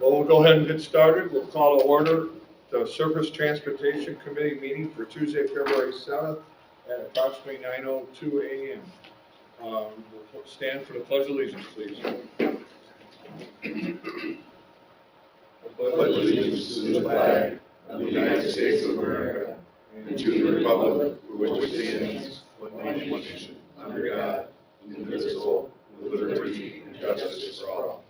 Well, we'll go ahead and get started. We'll call to order the Surface Transportation Committee meeting for Tuesday, February 7th at approximately 9:02 a.m. We'll stand for the Pledge of Allegiance, please. Pledge allegiance to the flag of the United States of America and to the republic for which it stands, one nation, under God, indivisible, with liberty and justice for all.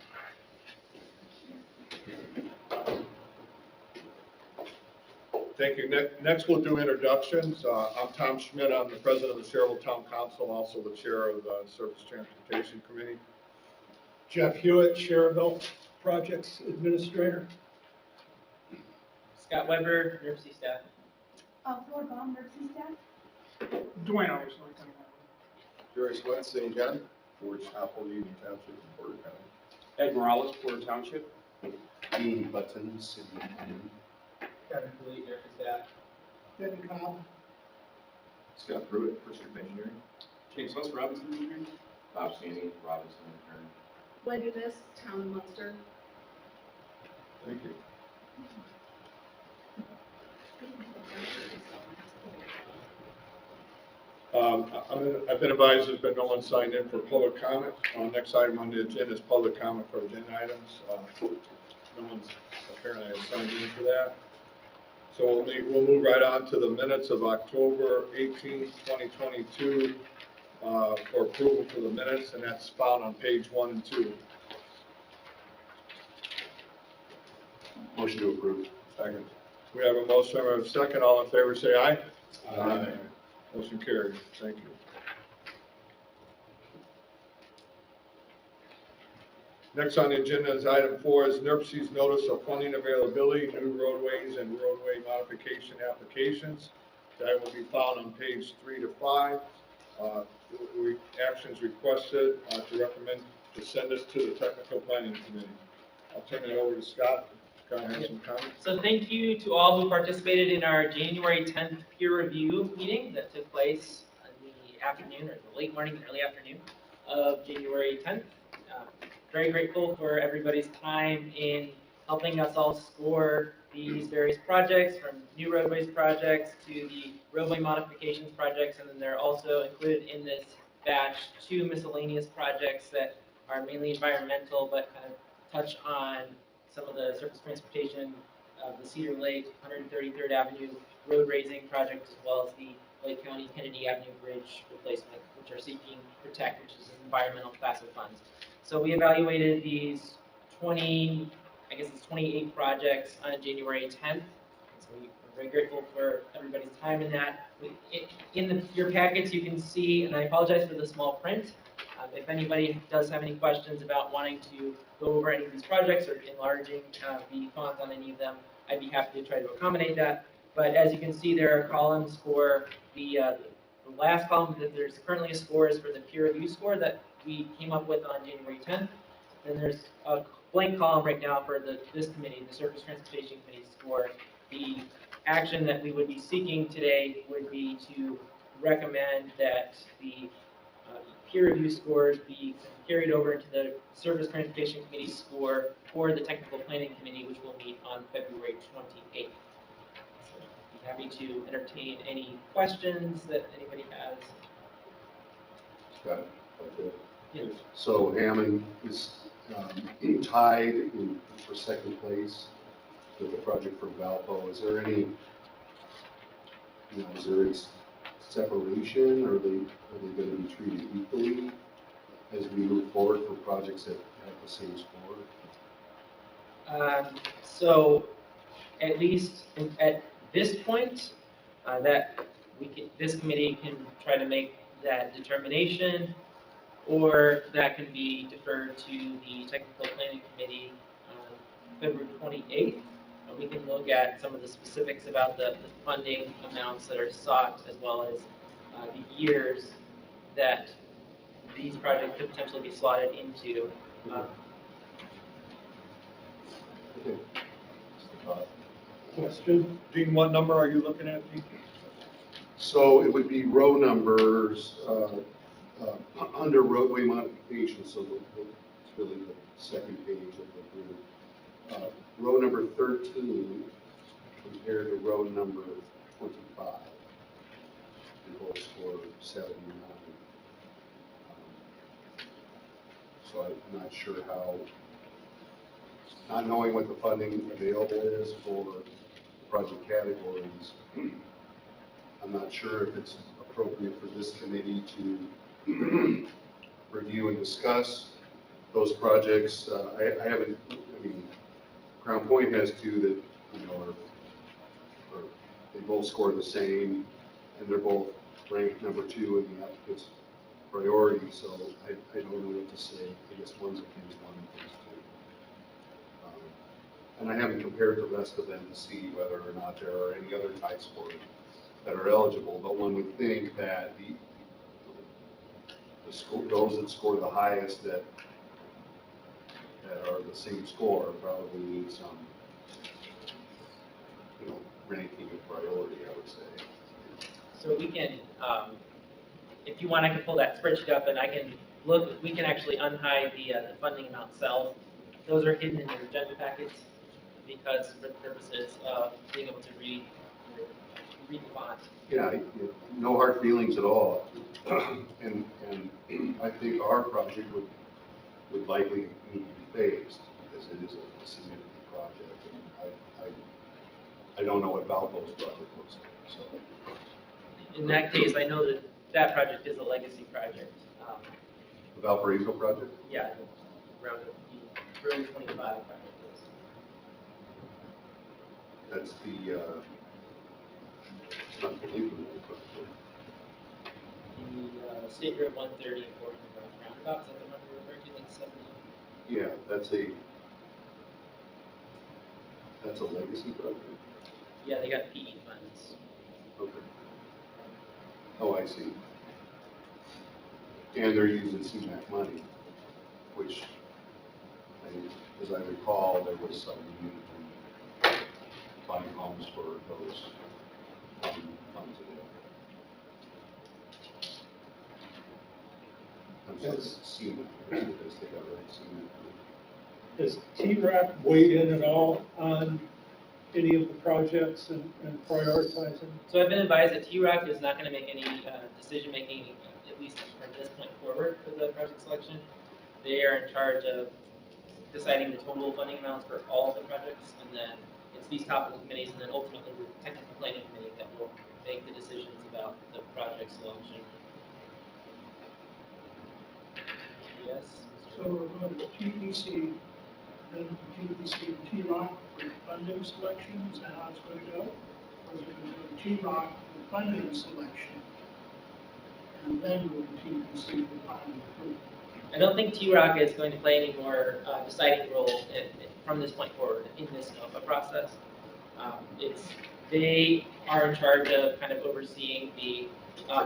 Thank you. Next, we'll do introductions. I'm Tom Schmidt. I'm the president of the Schererville Town Council, also the chair of the Surface Transportation Committee. Jeff Hewitt, Schererville Projects Administrator. Scott Weber, NERC staff. Flora Baum, nursing staff. Dwayne Alderson. Jerry Sweat, St. John, George Apple, Union Township, Porter County. Ed Morales, Porter Township. Dean Button, City of Newton. Kevin Cooley, NERC staff. Denny Cobb. Scott Pruitt, First Engineering. James West, Robinson Engineering. Bob Sandy, Robinson Engineering. Wendy Miss, Town of Munster. Thank you. I've been advised there's been no one signed in for public comment. Next item on the agenda is public comment for agenda items. No one's apparently signed in for that. So we'll move right on to the minutes of October 18th, 2022 for approval for the minutes, and that's found on page 1 and 2. Motion to approve. Second. We have a motion and a second. All in favor, say aye. Aye. Motion carries. Thank you. Next on the agenda is item 4 is NERC's notice of funding availability, new roadways and roadway modification applications. That will be found on page 3 to 5. Actions requested to recommend to send this to the Technical Planning Committee. I'll turn it over to Scott. Scott has some comments. So thank you to all who participated in our January 10th peer review meeting that took place in the afternoon or the late morning, early afternoon of January 10th. Very grateful for everybody's time in helping us all score these various projects, from new roadways projects to the roadway modifications projects, and then they're also included in this batch 2 miscellaneous projects that are mainly environmental but kind of touch on some of the surface transportation of the Cedar Lake 133rd Avenue road raising project, as well as the Lake County Kennedy Avenue Bridge replacement, which are seeking PROTECT, which is an environmental class of funds. So we evaluated these 28 projects on January 10th. So we're very grateful for everybody's time in that. In your packets, you can see, and I apologize for the small print. If anybody does have any questions about wanting to go over any of these projects or enlarging the funds on any of them, I'd be happy to try to accommodate that. But as you can see, there are columns for the last column that there's currently a score is for the peer review score that we came up with on January 10th. Then there's a blank column right now for this committee, the Surface Transportation Committee score. The action that we would be seeking today would be to recommend that the peer review scores be carried over into the Surface Transportation Committee score for the Technical Planning Committee, which will meet on February 28th. So I'd be happy to entertain any questions that anybody has. Scott. Okay. Yes. So Hammond is tied for second place with the project for Valpo. Is there any, is there any separation, or are they going to be treated equally as we move forward for projects that have the same score? So at least at this point, this committee can try to make that determination, or that can be deferred to the Technical Planning Committee on February 28th. We can look at some of the specifics about the funding amounts that are sought, as well as the years that these projects could potentially be slotted into. Okay. Question. Dean, what number are you looking at, Dean? So it would be row numbers under roadway modification, so it's really the second page of the group. Row number 13 compared to row number 25. They both scored 79. So I'm not sure how, not knowing what the funding available is for project categories, I'm not sure if it's appropriate for this committee to review and discuss those projects. I haven't, I mean, Crown Point has two that, you know, they both score the same, and they're both ranked number 2 in the applicant's priority, so I don't know what to say. I guess one's a phase 1 and phase 2. And I haven't compared the rest of them to see whether or not there are any other types for that are eligible, but one would think that those that score the highest that are the same score probably need some, you know, ranking of priority, I would say. So we can, if you want, I can pull that spreadsheet up and I can look, we can actually unhide the funding amount itself. Those are hidden in your agenda packets because for the purposes of being able to read the font. Yeah, no hard feelings at all. And I think our project would likely need to be phased because it is a significant project. And I don't know what Valpo's project looks like, so. In that case, I know that that project is a legacy project. The Valparaiso project? Yeah, around the early 25 project is. That's the, it's not the Lincoln project. The State Road 130 and 400 roundabout, is that the one you're referring to, like 70? Yeah, that's a legacy project. Yeah, they got PE funds. Okay. Oh, I see. And they're using CMAQ money, which, as I recall, there was some need to find homes for those funds available. I'm sorry, CMAQ, because they got right, CMAQ. Has T-RAC weighed in at all on any of the projects and prioritizing? So I've been advised that T-ROC is not going to make any decision-making, at least from this point forward for the project selection. They are in charge of deciding the total funding amounts for all of the projects, and then it's these topical committees, and then ultimately the technical planning committee that will make the decisions about the project selection. Yes? So we're going to TPC, then TPC and T-ROC for funding selection, is that how it's going to go? Or is it going to go to T-ROC for funding selection, and then go to TPC for final approval? I don't think T-ROC is going to play any more deciding role from this point forward in this NOFA process. They are in charge of kind of overseeing the,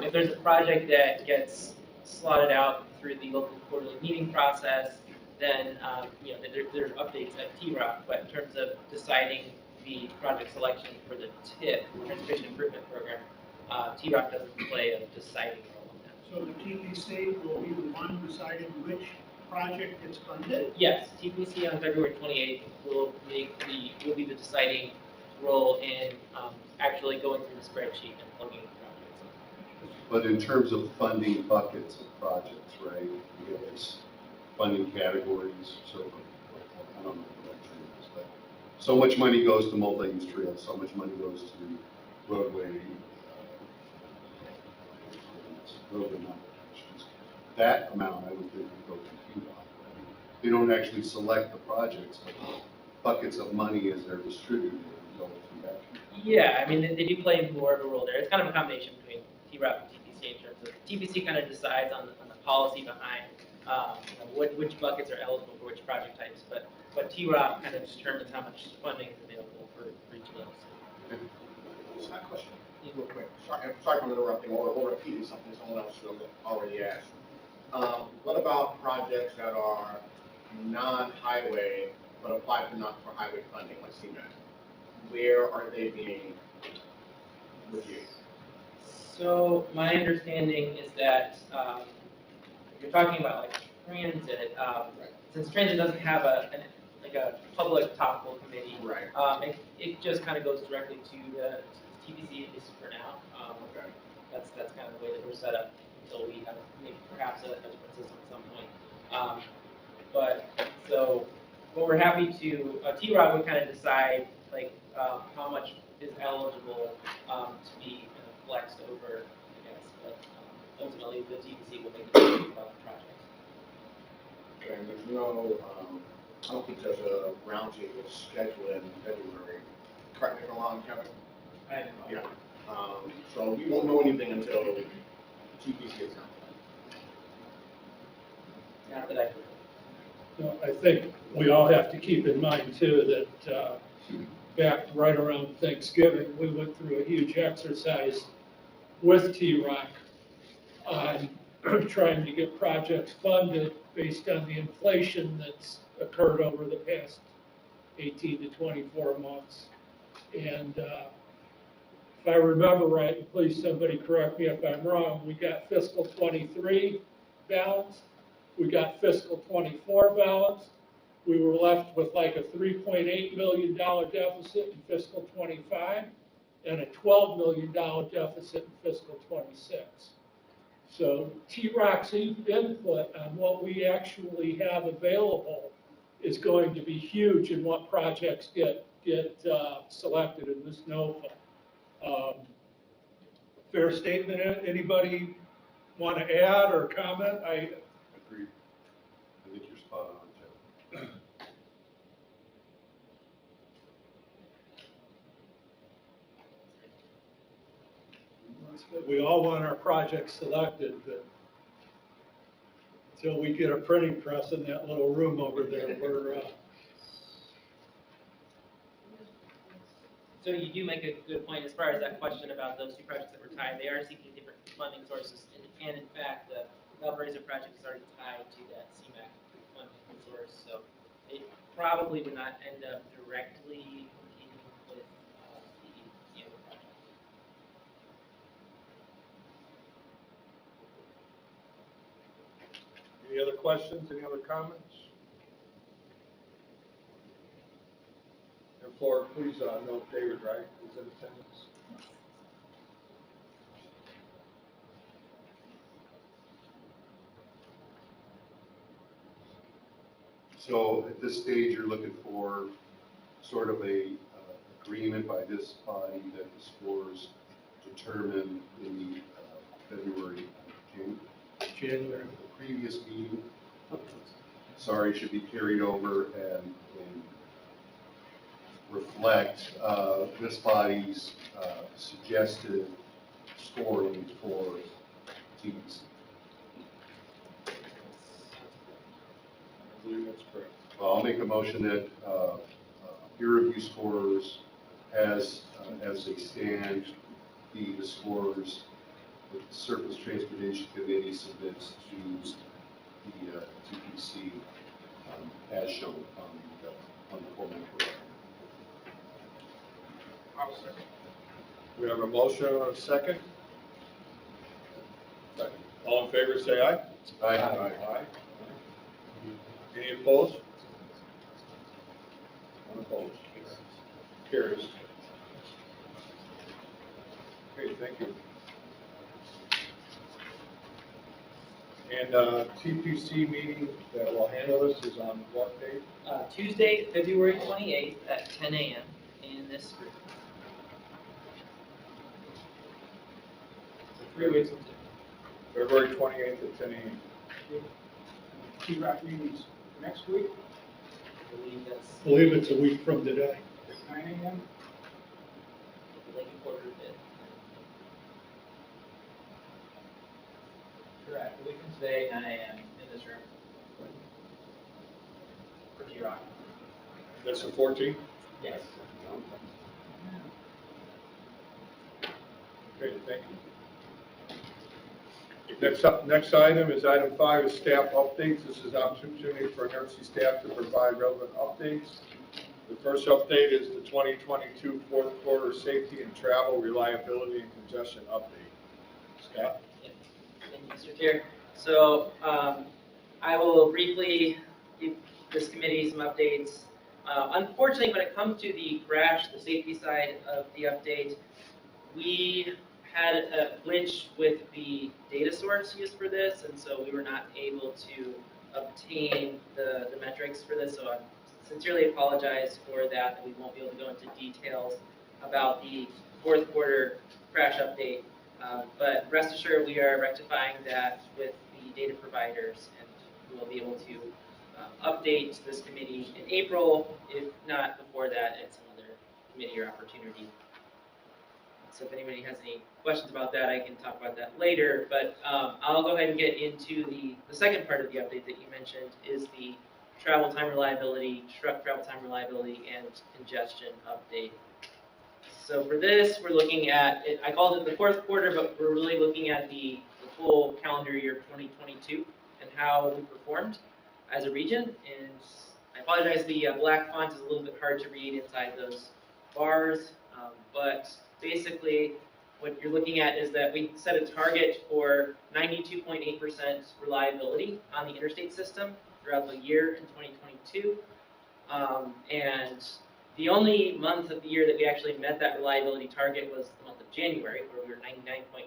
if there's a project that gets slotted out through the local quarterly meeting process, then there's updates at T-ROC, but in terms of deciding the project selection for the TIP, Transportation Improvement Program, T-ROC doesn't play a deciding role in that. So the TPC will be the one deciding which project gets funded? Yes, TPC on February 28th will be the deciding role in actually going through the spreadsheet and plugging in projects. But in terms of funding buckets of projects, right, we have this funding categories, so I don't know what that term is, but so much money goes to multi-use trails, so much money goes to roadway modifications. That amount, I would think, would go to QDOT. They don't actually select the projects, but buckets of money as they're distributed go through that. Yeah, I mean, they do play more of a role there. It's kind of a combination between T-ROC and TPC in terms of, TPC kind of decides on the policy behind which buckets are eligible for which project types, but T-ROC kind of determines how much funding is available for each of those. Just a question, real quick. Sorry for interrupting or repeating something someone else already asked. What about projects that are non-highway but apply for highway funding, like CMAQ? Where are they being reviewed? So my understanding is that if you're talking about like transit, since transit doesn't have a like a public topical committee. Right. It just kind of goes directly to the TPC, at least for now. Okay. That's kind of the way that we're set up until we have maybe perhaps a different system at some point. But we're happy to, T-Rob would kind of decide like how much is eligible to be kind of flexed over, I guess. But ultimately, the TPC will make a decision about the project. Okay, and there's no, I don't think there's a roundtable scheduled in February. Correct me if I'm wrong, Kevin? Yeah. So we won't know anything until TPC is done. Not that I. No, I think we all have to keep in mind too that back right around Thanksgiving, we went through a huge exercise with T-Rock on trying to get projects funded based on the inflation that's occurred over the past 18 to 24 months. And if I remember right, and please somebody correct me if I'm wrong, we got fiscal 23 balanced. We got fiscal 24 balanced. We were left with like a $3.8 million deficit in fiscal 25 and a $12 million deficit in fiscal 26. So T-Rock's input on what we actually have available is going to be huge in what projects get selected in this NOFA. Fair statement. Anybody want to add or comment? Agreed. I think you're spot on, Jeff. We all want our projects selected, but until we get a printing press in that little room over there, we're, So you do make a good point as far as that question about those two projects that were tied. They are seeking different funding sources, and in fact, the Valparaiso project is already tied to that CMAQ funding source, so it probably would not end up directly competing with the other project. Any other questions, any other comments? And Flora, please note David Wright is in attendance. So at this stage, you're looking for sort of a agreement by this body that the scores determined in the February, January. the previous meeting. Sorry, should be carried over and reflect this body's suggested scoring for TBC. I believe that's correct. Well, I'll make a motion that peer review scores as they stand, be the scores that the Surface Transportation Committee submits to the TPC as shown on the format. We have a motion and a second. All in favor, say aye. Aye. Any opposed? None opposed. Carries. Okay, thank you. And TPC meeting that will handle this is on what date? Tuesday, February 28th at 10 a.m. in this room. 3 weeks from today. February 28th at 10 a.m. T-Rock meetings next week, I believe that's I believe it's a week from today. 9 a.m. the late quarter bid. Correct. A week from today, 9 a.m. in this room. For T-Rock. That's the 14th? Yes. Okay, thank you. Next item is item 5 is staff updates. This is opportunity for emergency staff to provide relevant updates. The first update is the 2022 fourth quarter safety and travel reliability and congestion update. Scott? Thank you, Mr. Chair. So I will briefly give this committee some updates Unfortunately, when it comes to the crash, the safety side of the update, we had a glitch with the data source used for this, and so we were not able to obtain the metrics for this. So I sincerely apologize for that we won't be able to go into details about the fourth quarter crash update. But rest assured, we are rectifying that with the data providers, and we will be able to update this committee in April, if not before that at some other committee or opportunity. So if anybody has any questions about that, I can talk about that later. But I'll go ahead and get into the second part of the update that you mentioned, is the travel time reliability, truck travel time reliability, and congestion update. So for this, we're looking at, I called it the fourth quarter, but we're really looking at the full calendar year 2022 and how we performed as a region. And I apologize, the black font is a little bit hard to read inside those bars, but basically what you're looking at is that we set a target for 92.8% reliability on the interstate system throughout the year in 2022. And the only month of the year that we actually met that reliability target was the month of January, where we were 99.9%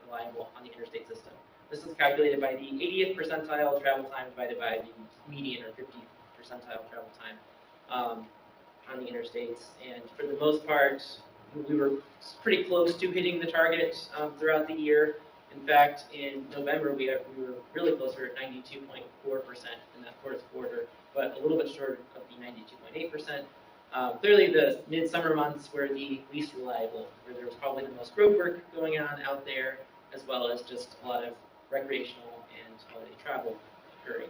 reliable on the interstate system. This is calculated by the 80th percentile travel time divided by the median or 50th percentile travel time on the interstates. And for the most part, we were pretty close to hitting the target throughout the year. In fact, in November, we were really close. We were at 92.4% in that fourth quarter, but a little bit short of the 92.8%. Clearly, the midsummer months were the least reliable, where there was probably the most road work going on out there, as well as just a lot of recreational and holiday travel occurring.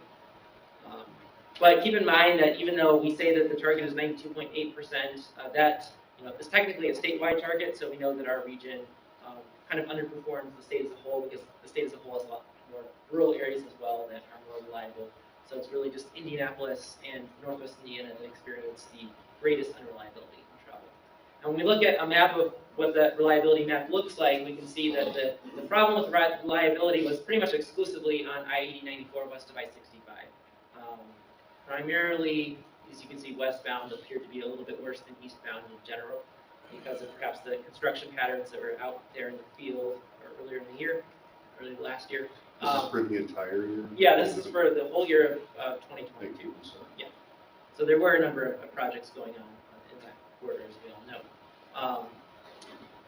But keep in mind that even though we say that the target is 92.8%, that is technically a statewide target, so we know that our region kind of underperforms the state as a whole, because the state as a whole has a lot more rural areas as well that are more reliable. So it's really just Indianapolis and Northwest Indiana that experience the greatest unreliability in travel. And when we look at a map of what that reliability map looks like, we can see that the problem with reliability was pretty much exclusively on I-80-94 west of I-65. Primarily, as you can see, westbound appeared to be a little bit worse than eastbound in general, because of perhaps the construction patterns that were out there in the field earlier in the year, early last year. This is for the entire year? Yeah, this is for the whole year of 2022. Yeah. So there were a number of projects going on in that quarter, as we all know.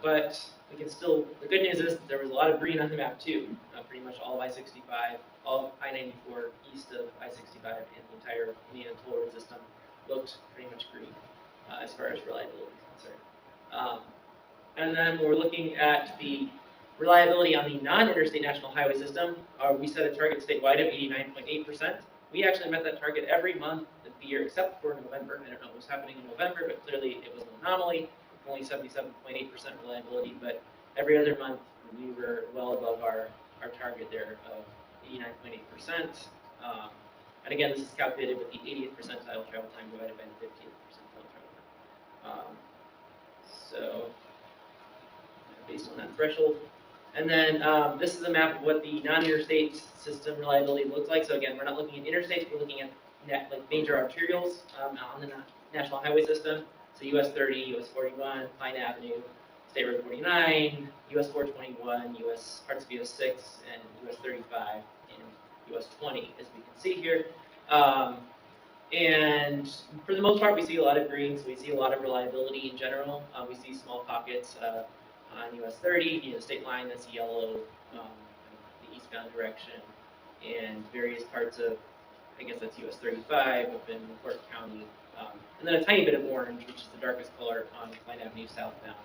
But we can still, the good news is there was a lot of green on the map too. Pretty much all of I-65, all of I-94 east of I-65, and the entire Indiana toll road system looked pretty much green as far as reliability is concerned. And then we're looking at the reliability on the non-interstate national highway system. We set a target statewide of 89.8%. We actually met that target every month of the year except for November. I don't know what was happening in November, but clearly it was an anomaly. Only 77.8% reliability, but every other month we were well above our target there of 89.8%. And again, this is calculated with the 80th percentile travel time divided by the 50th percentile travel time. So based on that threshold. And then this is a map of what the non-interstate system reliability looks like. So again, we're not looking at interstates, we're looking at like major arterials on the national highway system. So US 30, US 41, Pine Avenue, State Road 49, US 421, parts of US 6, and US 35, and US 20, as we can see here. And for the most part, we see a lot of greens. We see a lot of reliability in general. We see small pockets on US 30, the state line that's yellow, the eastbound direction, and various parts of, I guess that's US 35 up in Clark County. And then a tiny bit of orange, which is the darkest color on Pine Avenue southbound,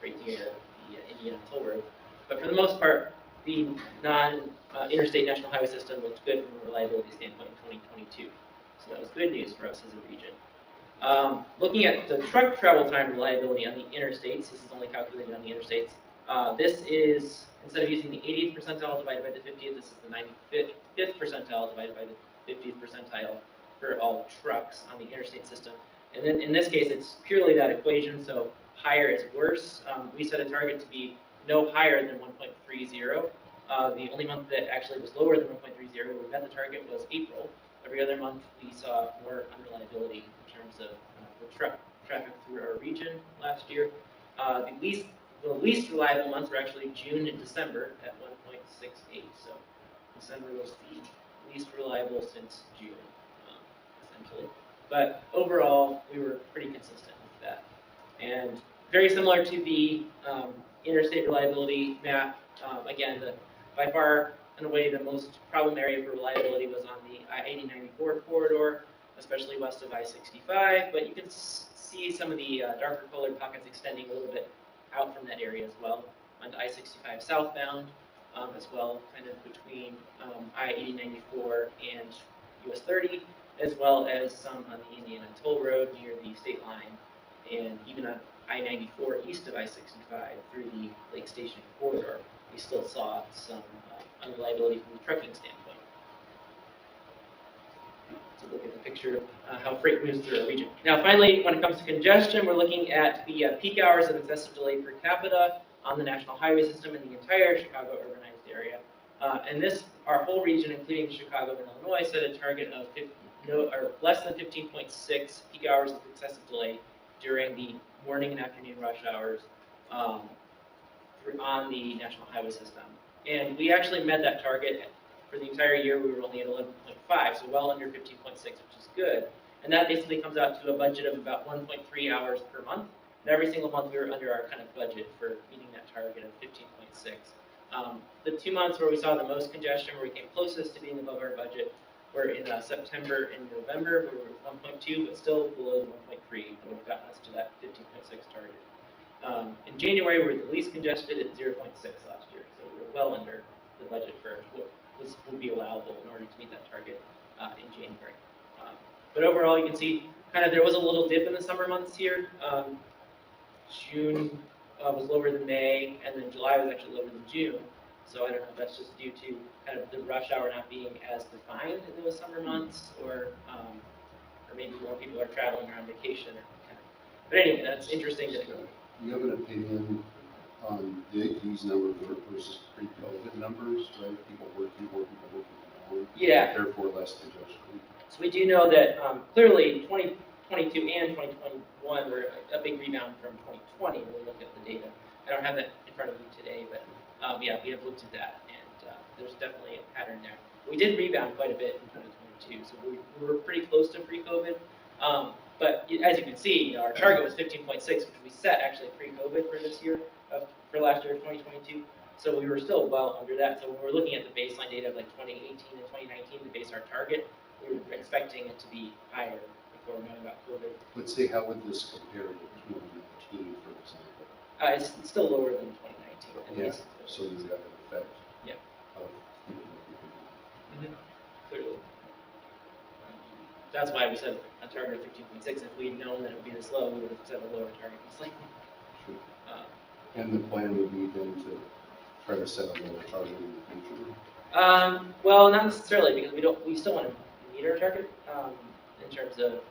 right near the Indiana Toll Road. But for the most part, the non-interstate national highway system looks good from a reliability standpoint in 2022. So that was good news for us as a region. Looking at the truck travel time reliability on the interstates, this is only calculated on the interstates. This is, instead of using the 80th percentile divided by the 50th, this is the 95th percentile divided by the 50th percentile for all trucks on the interstate system. And then in this case, it's purely that equation, so higher is worse. We set a target to be no higher than 1.30. The only month that actually was lower than 1.30, we met the target, was April every other month we saw more unreliability in terms of the traffic through our region last year. The least reliable months were actually June and December at 1.68. So December was the least reliable since June, essentially. But overall, we were pretty consistent with that. And very similar to the interstate reliability map, again, by far and away the most problem area for reliability was on the I-80-94 corridor, especially west of I-65. But you can see some of the darker colored pockets extending a little bit out from that area as well, onto I-65 southbound, as well, kind of between I-80-94 and US 30, as well as some on the Indiana Toll Road near the state line, and even on I-94 east of I-65 through the Lake Station corridor, we still saw some unreliability from the trucking standpoint. So look at the picture of how freight moves through our region. Now finally, when it comes to congestion, we're looking at the peak hours of excessive delay per capita on the national highway system in the entire Chicago urbanized area. And our whole region, including Chicago and Illinois, set a target of less than 15.6 peak hours of excessive delay during the morning and afternoon rush hours on the national highway system. And we actually met that target. For the entire year, we were only at 11.5, so well under 15.6, which is good. And that basically comes out to a budget of about 1.3 hours per month. And every single month, we were under our kind of budget for meeting that target of 15.6. The 2 months where we saw the most congestion, where we came closest to being above our budget, were in September and November. We were at 1.2, but still below the 1.3, and we've gotten us to that 15.6 target. In January, we were the least congested at 0.6 last year, so we were well under the budget for what would be allowable in order to meet that target in January. But overall, you can see kind of there was a little dip in the summer months here. June was lower than May, and then July was actually lower than June. So I don't know if that's just due to kind of the rush hour not being as defined in those summer months, or maybe more people are traveling or on vacation. But anyway, that's interesting. Do you have an opinion on these numbers versus pre-COVID numbers, right? People working from home. Yeah. Therefore, less congestion. So we do know that clearly 2022 and 2021 were a big rebound from 2020 when we look at the data. I don't have that in front of you today, but yeah, we have looked at that, and there's definitely a pattern there. We did rebound quite a bit in 2022, so we were pretty close to pre-COVID. But as you can see, our target was 15.6, which we set actually pre-COVID for this year, for last year, 2022. So we were still well under that. So when we're looking at the baseline data of like 2018 and 2019 to base our target, we were expecting it to be higher before knowing about COVID. Let's say, how would this compare to 2019, for example? It's still lower than 2019. At Yeah. least. So you got an effect. Yeah. Of people working from home. Clearly. That's why we set a target of 15.6. If we had known that it would be this low, we would have set a lower target. Sure. And the plan would be then to try to set a lower target in the future? Well, not necessarily, because we still want to meet our target in terms of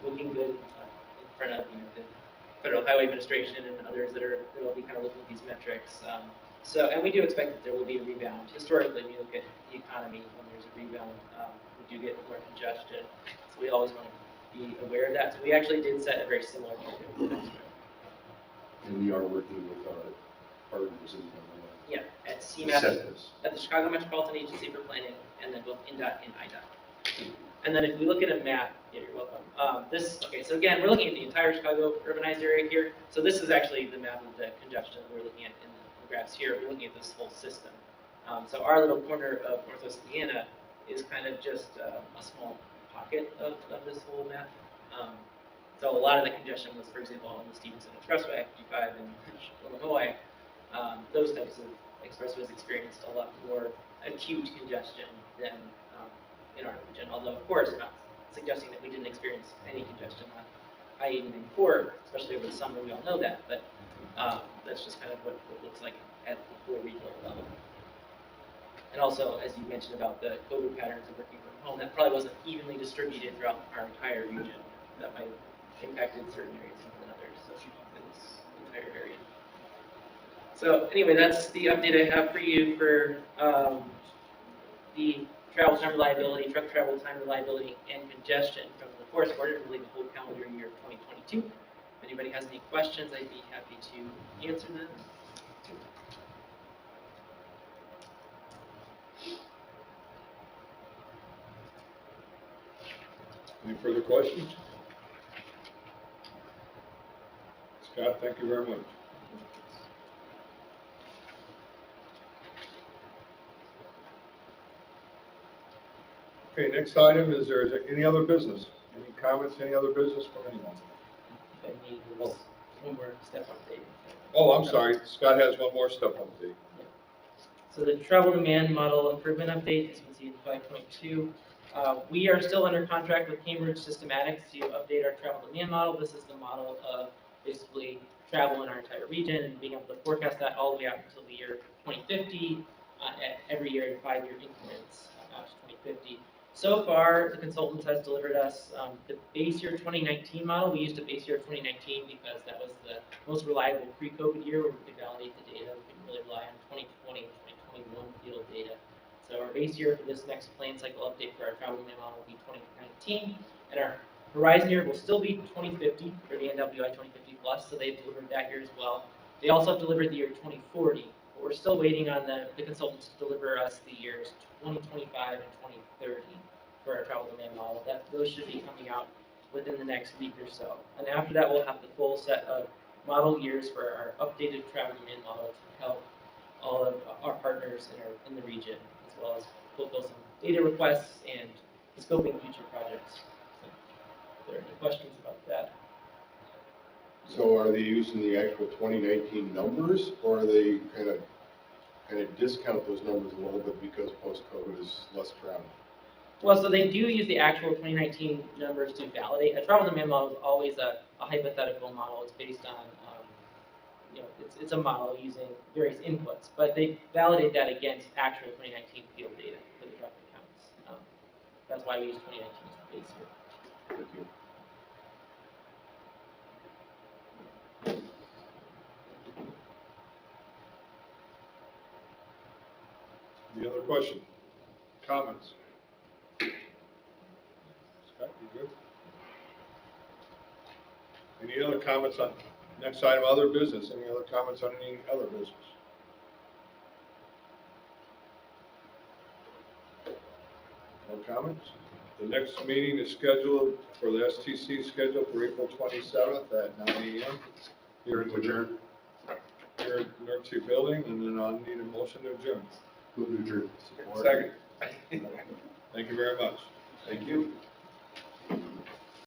looking good in front of the Federal Highway Administration and others that will be kind of looking at these metrics. And we do expect that there will be a rebound. Historically, when you look at the economy, when there's a rebound, we do get more congestion. So we always want to be aware of that. So we actually did set a very similar target for next year. And we are working with our partners in Illinois. Yeah, at To CMAP, set this. at the Chicago Metropolitan Agency for Planning, and then both INDOT and IDOT. And then if we look at a map, yeah, you're welcome. Okay, so again, we're looking at the entire Chicago urbanized area here. So this is actually the map of the congestion that we're looking at in the graphs here. We're looking at this whole system. So our little corner of Northwest Indiana is kind of just a small pocket of this whole map. So a lot of the congestion was, for example, on the Stevenson Expressway, 55 in Illinois. Those types of expressways experienced a lot more acute congestion than in our region. Although, of course, not suggesting that we didn't experience any congestion on I-80-94, especially over the summer. We all know that, but that's just kind of what it looks like at the full regional level. And also, as you mentioned about the COVID patterns of working from home, that probably wasn't evenly distributed throughout our entire region. That might have impacted certain areas more than others, so in this entire area. So anyway, that's the update I have for you for the travel time reliability, truck travel time reliability, and congestion from the forest quarter, really the whole calendar year of 2022. If anybody has any questions, I'd be happy to answer them. Any further questions? Scott, thank you very much. Okay, next item is there any other business? Any comments, any other business from anyone? If I need one more step update. Oh, I'm sorry, Scott has one more step update. So the travel demand model improvement update, as you can see in 5.2. We are still under contract with Cambridge Systematics to update our travel demand model. This is the model of basically travel in our entire region and being able to forecast that all the way out until the year 2050, every year in 5-year increments out to 2050. So far, the consultant has delivered us the base year 2019 model. We used a base year 2019 because that was the most reliable pre-COVID year where we could validate the data. We could really rely on 2020 and 2021 field data. So our base year for this next plan cycle update for our travel demand model will be 2019, and our horizon year will still be 2050 for the NWI 2050 plus. So they've delivered that year as well. They also have delivered the year 2040, but we're still waiting on the consultants to deliver us the years 2025 and 2030 for our travel demand model. Those should be coming out within the next week or so. And after that, we'll have the full set of model years for our updated travel demand model to help all of our partners in the region, as well as fulfill some data requests and scoping future projects. So, if there are any questions about that? So are they using the actual 2019 numbers, or are they kind of discount those numbers a little bit because post-COVID is less travel? Well, so they do use the actual 2019 numbers to validate. A travel demand model is always a hypothetical model. It's based on, it's a model using various inputs, but they validate that against actual 2019 field data for the traffic counts. That's why we use 2019 as the base year. Thank you. Any other question? Comments? Scott, you good? Any other comments on next item, other business? Any other comments on any other business? No comments? The next meeting is scheduled for the STC scheduled for April 27th at 9 a.m. here in the emergency building, and then I'll need a motion to adjourn. Move to adjourn. Second. Thank you very much. Thank you.